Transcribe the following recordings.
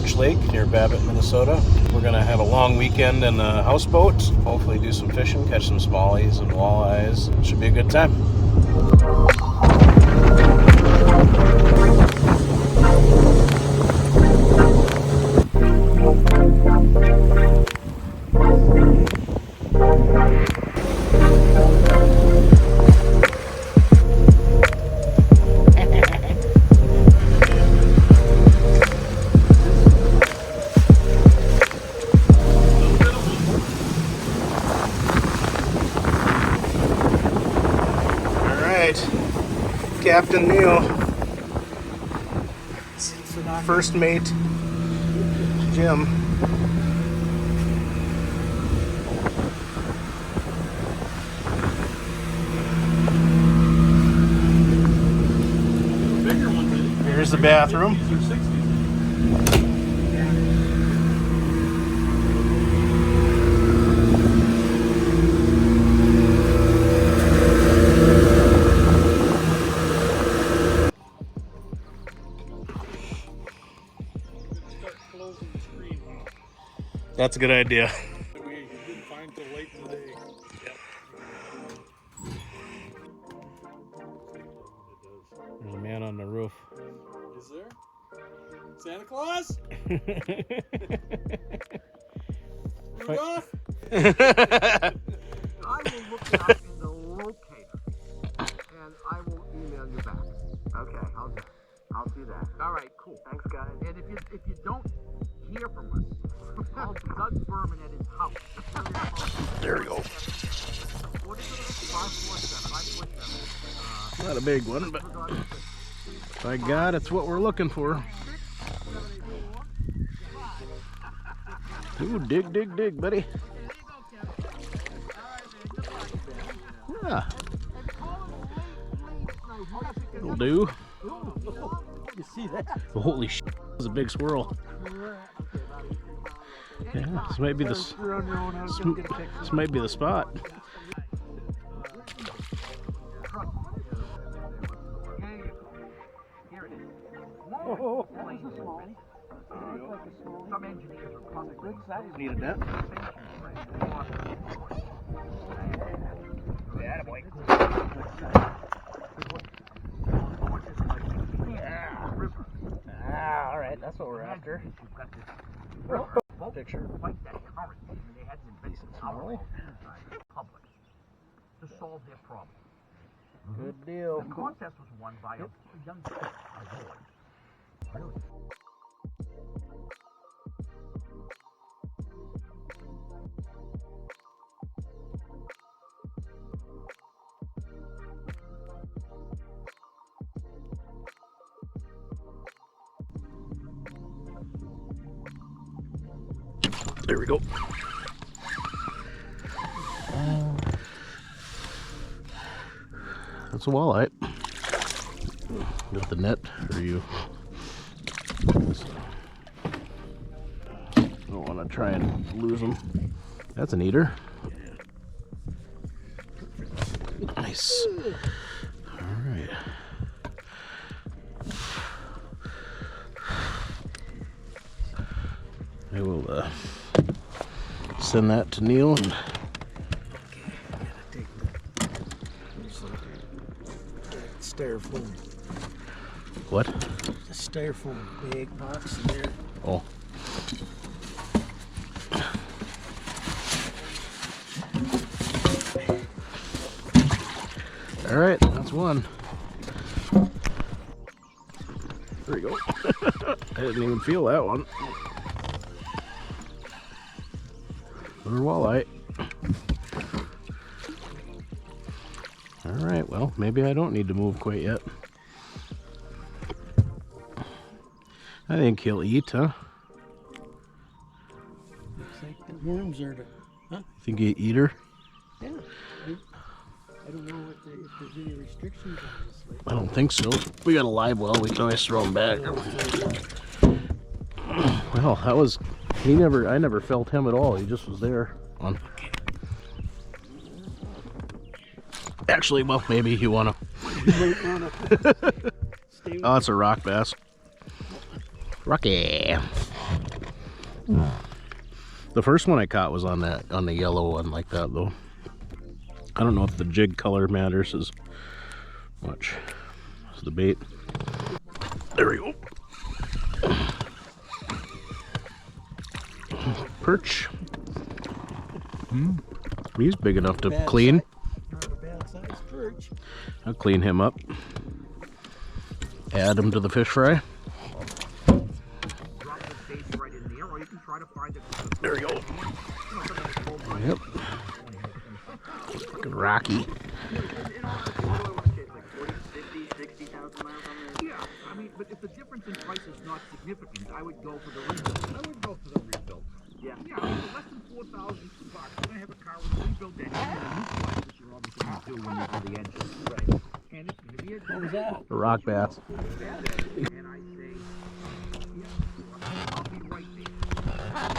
Birch Lake near Babbitt, Minnesota. We're going to have a long weekend in a houseboat. Hopefully do some fishing, catch some smallies and walleyes. Should be a good time. Captain Neil, first mate Jim. Here's the bathroom. That's a good idea. We didn't find till late today. Yep. There's a man on the roof. Is there? Santa Claus? Rudolph? I will look that in the locator and I will email you back. Okay, how's that? I'll do that. All right, cool. Thanks, guys. And if you don't hear from us, call Doug Berman at his house. There we go. What is it? 547. Not a big one, but by God, it's what we're looking for. Ooh, dig, dig, dig, buddy. Yeah. It'll do. You see that? Holy shit, that's a big squirrel. Yeah, this might be the spot. Oh, some engineers are probably good size. Needed that. Yeah, boy. All right, that's what we're after. Picture. Fight that current. They had to invent some power public to solve their problem. Good deal. The contest was won by a young boy. Really? There we go. That's a walleye. Got the net for you. Don't want to try and lose them. That's an eater. Nice. All right. I will send that to Neil and Styrofoam. what? The styrofoam bag box in there. Oh. All right, that's one. There we go. I didn't even feel that one. Another walleye. All right, well, maybe I don't need to move quite yet. I think he'll eat, huh? Looks like the worms are the... Huh? Think he eater? Yeah. I don't know if there's any restrictions on this. Like, I don't think so. We got a live well, we can always throw him back. Well, that was... I never felt him at all. He just was there. On. Actually, well, maybe you want to... Oh, it's a rock bass. Rocky. The first one I caught was on the yellow one like that though. I don't know if the jig color matters as much as the bait. There we go. Perch. He's big enough to clean. Not a bad size perch. I'll clean him up. Add him to the fish fry. Drop the base right in there, or you can try to find it. There we go. Yep. Fucking rocky. Yeah, I mean, but if the difference in price is not significant, I would go for the rebuild. I would go for the rebuild. Yeah, I mean, for less than $4,000, you're gonna have a car with a rebuild engine and a new flight, which you're obviously gonna do when you do the engine. Right. And it's gonna be a what was that? A rock bass. And I say, yeah, I'll be right there.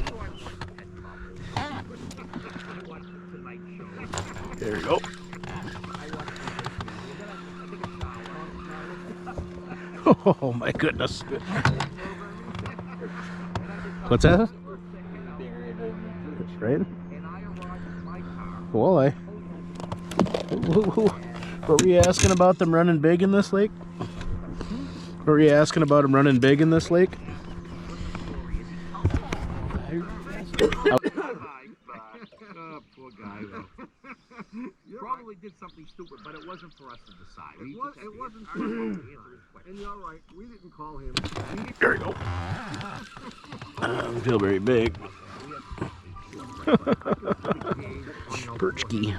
So I watch the pet problem. I watch the Tonight Show. There you go. Oh my goodness. What's that? Right? Walleye. What were you asking about them running big in this lake? What were you asking about them running big in this lake? Poor guy. Probably did something stupid, but it wasn't for us to decide. It wasn't for us to answer his question. And you're right, we didn't call him. There we go. Doesn't feel very big. Perchkey.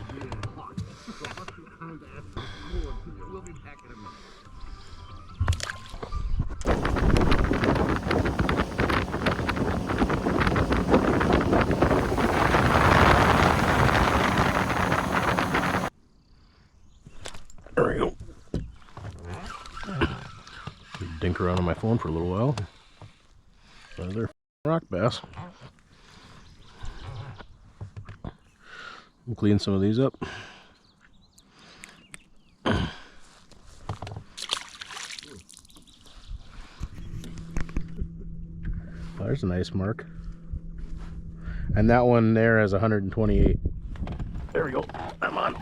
We'll be back in a minute. There we go. Dink around on my phone for a little while. Another rock bass. We'll clean some of these up. There's a nice mark. And that one there has 128. There we go. I'm on.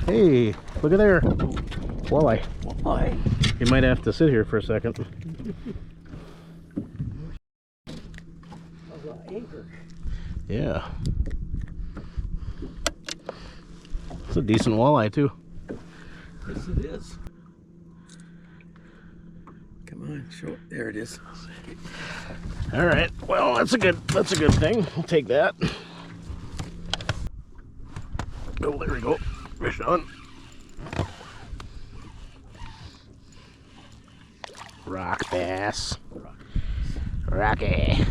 Hey, look at there. Walleye. Walleye. You might have to sit here for a second. Anchor. Yeah. It's a decent walleye too. Yes, it is. Come on, show it. There it is. All right. Well, that's a good thing. We'll take that. Oh, there we go. Fish on. Rock bass. Rocky.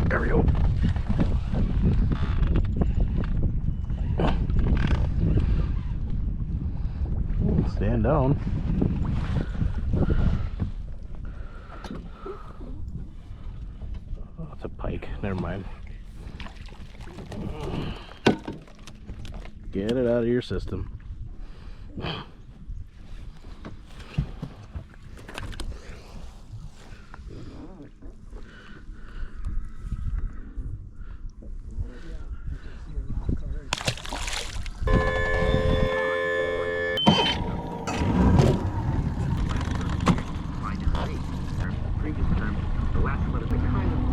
There we go. Stand down. Oh, it's a pike. Never mind. Get it out of your system.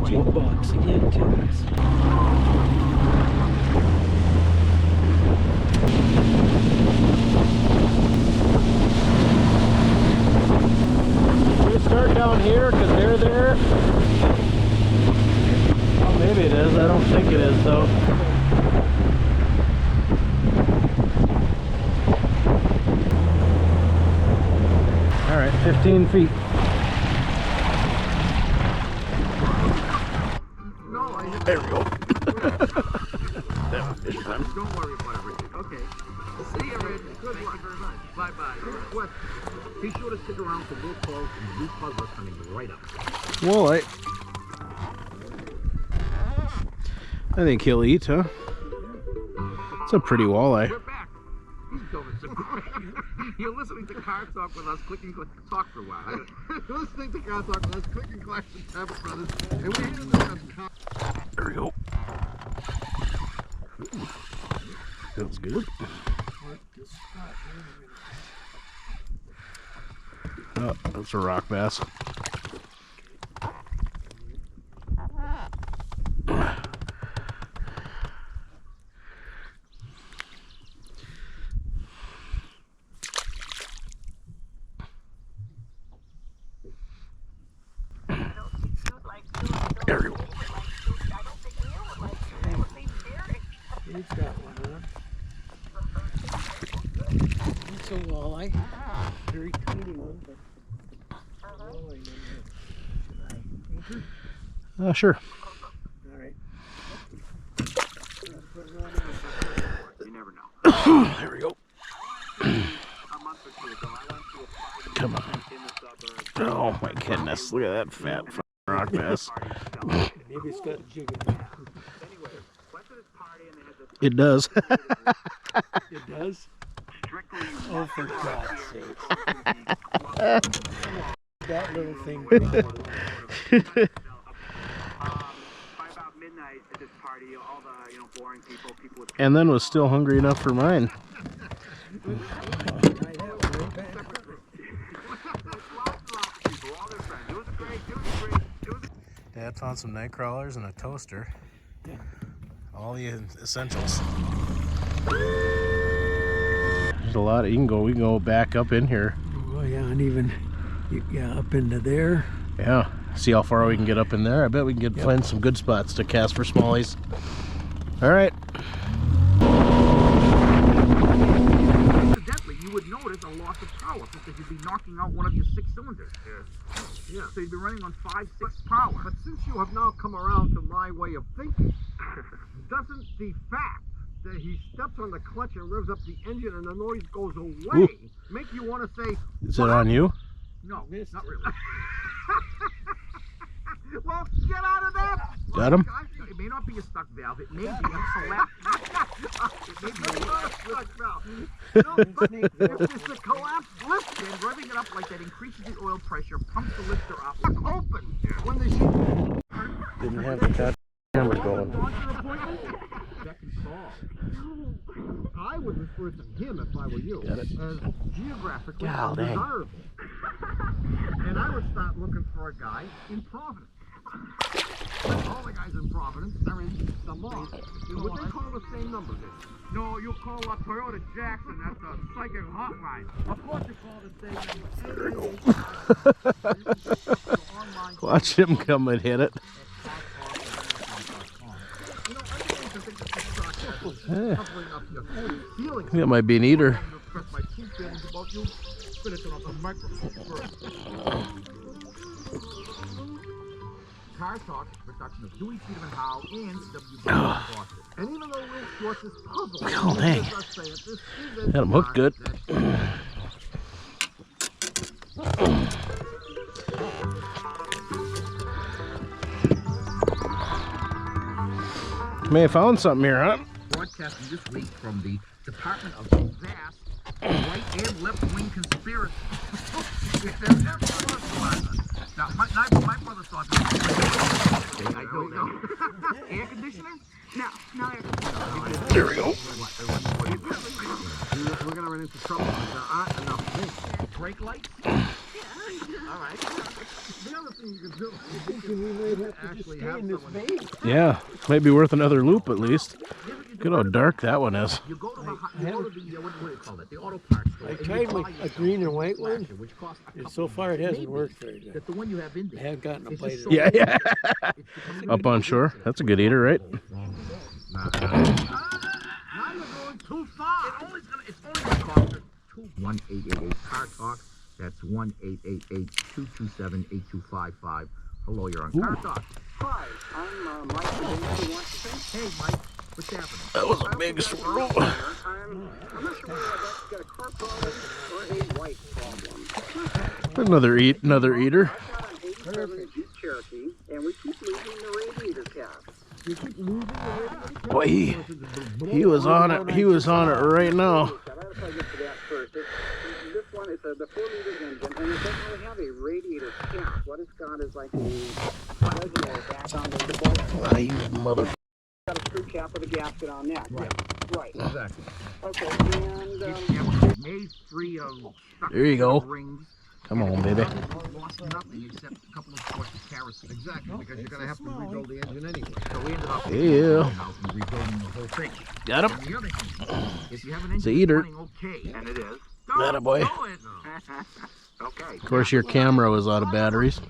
Jukebox again, too. We start down here because they're there. Well, maybe it is. I don't think it is though. All right, 15 feet. There we go. Don't worry about it, Richard. Okay. See you, Richard. Good luck. Bye-bye. What? Be sure to stick around for more calls and new puzzlers coming right up. Walleye. I think he'll eat, huh? It's a pretty walleye. We're back. He's doing some You're listening to Car Talk with us, Click and Talk for a while. You're listening to Car Talk with us, Click and Clash and Tablet Brothers, and we're here to discuss car. There we go. Feels good. Oh, that's a rock bass. There we go. He's got one, huh? It's a walleye. Very tiny one, but walleye. Sure. All right. You never know. There we go. A month or two ago, I went to a party Come on. in the suburbs. Oh my goodness. Look at that fat rock bass. Maybe it's got a jig in it. Anyway, went to this party and they had this It does. It does? strictly Oh, for God's sake. That little thing. by about midnight at this party, all the boring people with And then was still hungry enough for mine. Dad found some night crawlers and a toaster. Yeah. All the essentials. There's a lot. We can go back up in here. Oh yeah, and even up into there. Yeah. See how far we can get up in there. I bet we can find some good spots to cast for smallies. All right. Incidentally, you would notice a loss of power because you'd be knocking out one of your 6 cylinders. Yeah. So you'd be running on 5, 6 power. But since you have now come around to my way of thinking, doesn't the fact that he steps on the clutch and revs up the engine and the noise goes away make you want to say, Is it on you? no, not really. Well, get out of that! Got him? It may not be a stuck valve. It may be a collapse. It may be a stuck valve. No, but if it's a collapsed lift pin, revving it up like that increases the oil pressure, pumps the lifter up. It's open when they shoot. Didn't have the cat camera going. That can solve. I would refer to him if I were you Got it. as geographically God, dang. undesirable. And I would start looking for a guy in Providence. All the guys in Providence are in the mall. Would they call the same number then? No, you call up Toyota Jackson. That's a psychic hotline. Of course you call the same. Watch him come and hit it. That might be an eater. Car Talk is a production of Dewey Peterman Howe and WB Boston. And even though Will Schwartz is puzzled, Oh, dang. Got him hooked good. May have found something here, huh? Broadcasting this week from the Department of Vast Right and Left Wing Conspiracy. If there ever was one. Now, my brother saw this. I go there. Air conditioner? Now air conditioner. There we go. We're going to run into trouble because there aren't enough things. Brake lights? All right. The other thing you can do is We might have to just stay in this vein. Yeah, might be worth another loop at least. Look how dark that one is. you go to the what do you call it? The auto parts store. I and you tried buy a yourself green a and white one. flasher, which costs a And couple so far it hasn't maybe worked very good. that the one you have in I there. have gotten a It's bite just of so- it. Yeah. it's becoming Up on shore. That's a good eater, right? Now you're going too far. It's only gonna cost us 1-888 Car Talk. That's 1-888-227-8255. Hello, you're on Car Talk. Hi, I'm Mike. Hey, Hey, Mike, what's happening? That was a big swirl. I'm I'm not sure whether that's got a car problem or a white problem. Another eater. I've got an 87 Jeep Cherokee, and we keep losing the radiator cap. You keep losing the radiator cap? Boy, he was on it. He was on it right now. I gotta probably get to that first. This one is the 4-liter engine, and it doesn't really have a radiator cap. What it's got is like a reservoir back on the bolt. You mother. Got a screw cap with a gasket on that. Right. Exactly. Okay, and Made free of There you go. rings. Come on, baby. Lost nothing except a couple of quarts of kerosene. Exactly, because you're going to have to rebuild the engine anyway. So we ended up rebuilding the whole thing. Got him. And the other thing, if you have an It's a engine eater. running okay, and it is, That a boy. okay. Of course, your camera was out of batteries.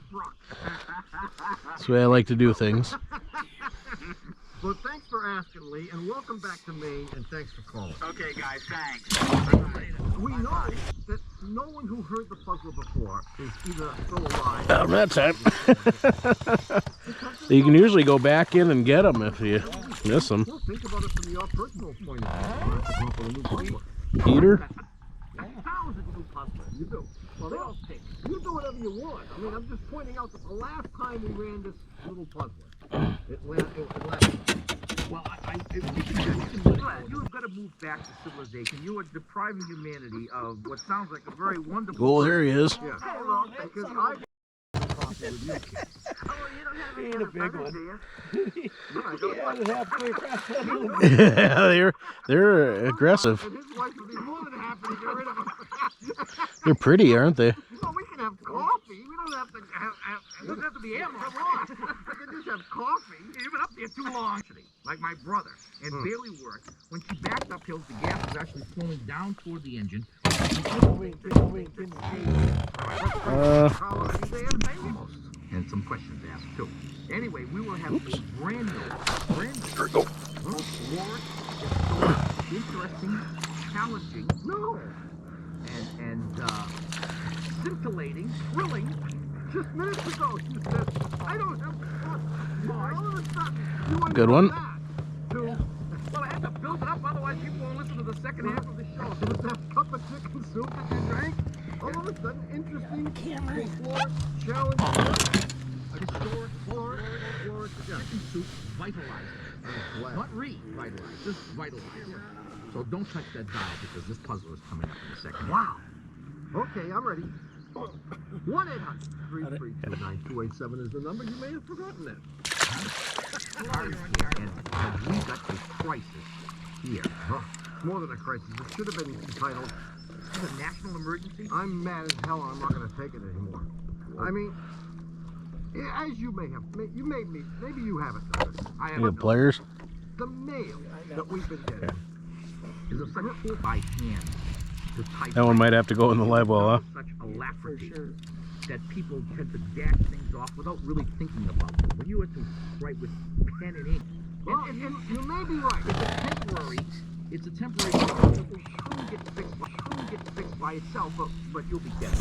That's the way I like to do things. Well, thanks for asking, Lee, and welcome back to Maine, and thanks for calling. okay, guys, thanks. We know that no one who heard the puzzle before is either still alive. Not that time. You can usually go back in and get them if you miss them. Well, think about it from your personal point of view. Heater? 1,000 new puzzlers. You do. Well, they all stink. You do whatever you want. I mean, I'm just pointing out that the last time we ran this little puzzler, it lasted. Well, you've got to move back to civilization. You are depriving humanity of what sounds like a very wonderful. Oh, there he is. Yeah. Well, because I. He ain't a big one. Yeah, they're aggressive. And his wife would be more than happy to get rid of him. They're pretty, aren't they? Well, we can have coffee. We don't have to it doesn't have to be ammo. Come on. We can just have coffee. You've been up there too long. Like my brother. And barely worked. When she backed up hills, the gas was actually flowing down toward the engine. And some questions asked too. Anyway, we will have a brand new, interesting, challenging, and scintillating, thrilling. Just minutes ago, she said, "I don't have all of a sudden, you went Good from one. that to, well, I had to build it up, otherwise people won't listen to the second half of the show. So with that cup of chicken soup that you drank, all of a sudden, interesting, folkloric, challenging, historic, folkloric chicken soup vitalized. Not revitalized, just vitalized. So don't touch that dial because this puzzle is coming up in a second. Wow. Okay, I'm ready. 1-800-332-9287 is the number. You may have forgotten that. And we got a crisis here. It's more than a crisis. It should have been entitled "A National Emergency." I'm mad as hell. I'm not going to take it anymore. I mean, as you may have, maybe you haven't noticed. I You haven't got pliers? the mail that we've been getting is a such by hand to type. That one might have to go in the live well, huh? Such alacrity that people tend to dash things off without really thinking about them. When you have to write with pen and ink, and you may be right. It's a temporary. It will surely get fixed by itself, but you'll be dead.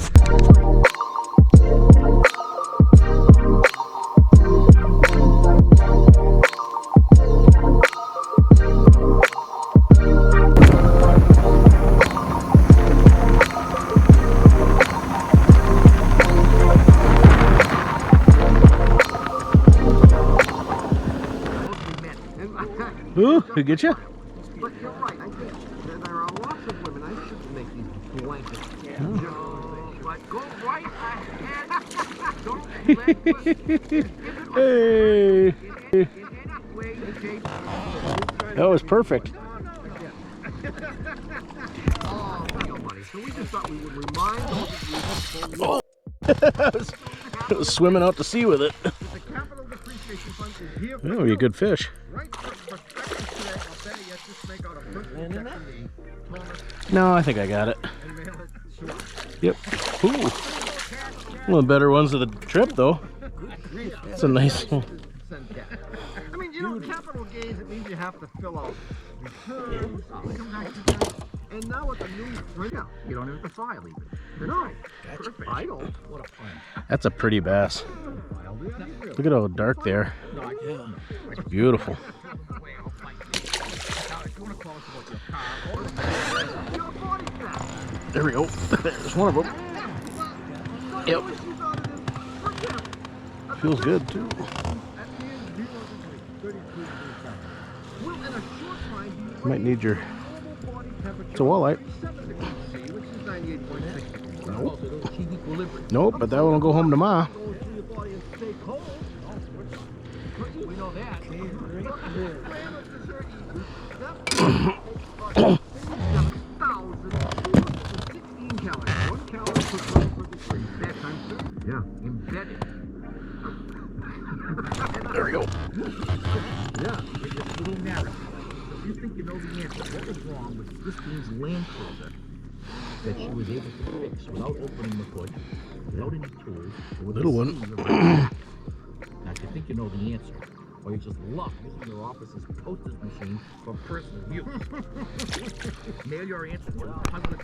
Ooh, who get you? But you're right. I think there are lots of women. I shouldn't make these blanket generalizations. But go right ahead. Don't let Hey, in any way, shape, that was perfect. Oh, buddy. So we just thought we would remind all of you I was swimming out to sea with it. that the Capital Depreciation Fund is here for That would be a good fish. right perspective today. I'll better yet just make out a personal check to me, Thomas, No, I think I got it. and mail it. Sure. Yep. Ooh. One of the better ones of the trip, though. It's a nice one. I mean, you know, capital gains, it means you have to fill out returns, income tax returns, and now with the new printout, you don't have to file even. No, perfect. I don't. What a fun. That's a pretty bass. Look at how dark they are. No, I can't. It's beautiful. Now, if you want to call tell us about your car or your body fat. There we go. There's one of them. Yep. Feels good too. Well, in a short time, Might need your. It's a walleye. Nope. Nope, but that one will go home tomorrow. We know that. 16 calories. 1 calorie per gram per degree. That time, sir? Yeah. Embedded. There we go. Yeah. It's just a little narrow. So if you think you know the answer, what was wrong with Christine's Land Cruiser that she was able to fix without opening the hood, without any tools, with Little one. Now, if you think you know the answer, or you just love using your office's posters machine for personal use, mail your answer to Puzzle.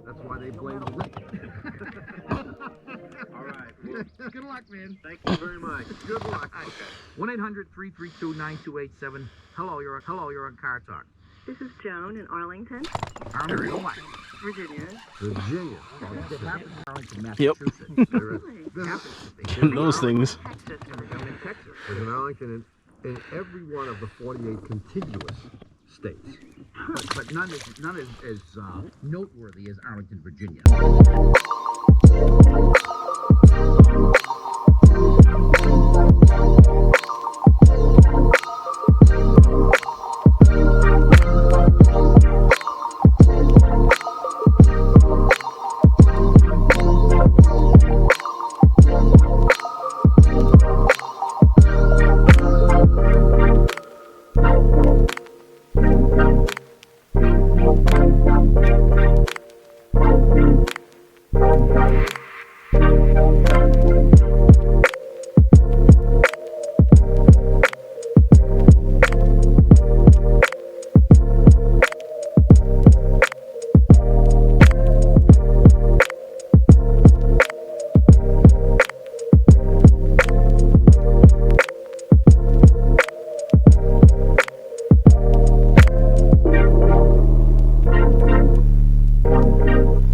That's why they blame the rich. All right. Well, good luck, man. Thank you very much. Good luck. Okay. 1-800-332-9287. Hello, you're on Car Talk. This is Joan in Arlington, There we go. Virginia. Virginia. It happens in Arlington, Yep. Massachusetts. Those things. Texas. In Texas. There's an Arlington in every one of the 48 contiguous states. But none as noteworthy as Arlington, Virginia.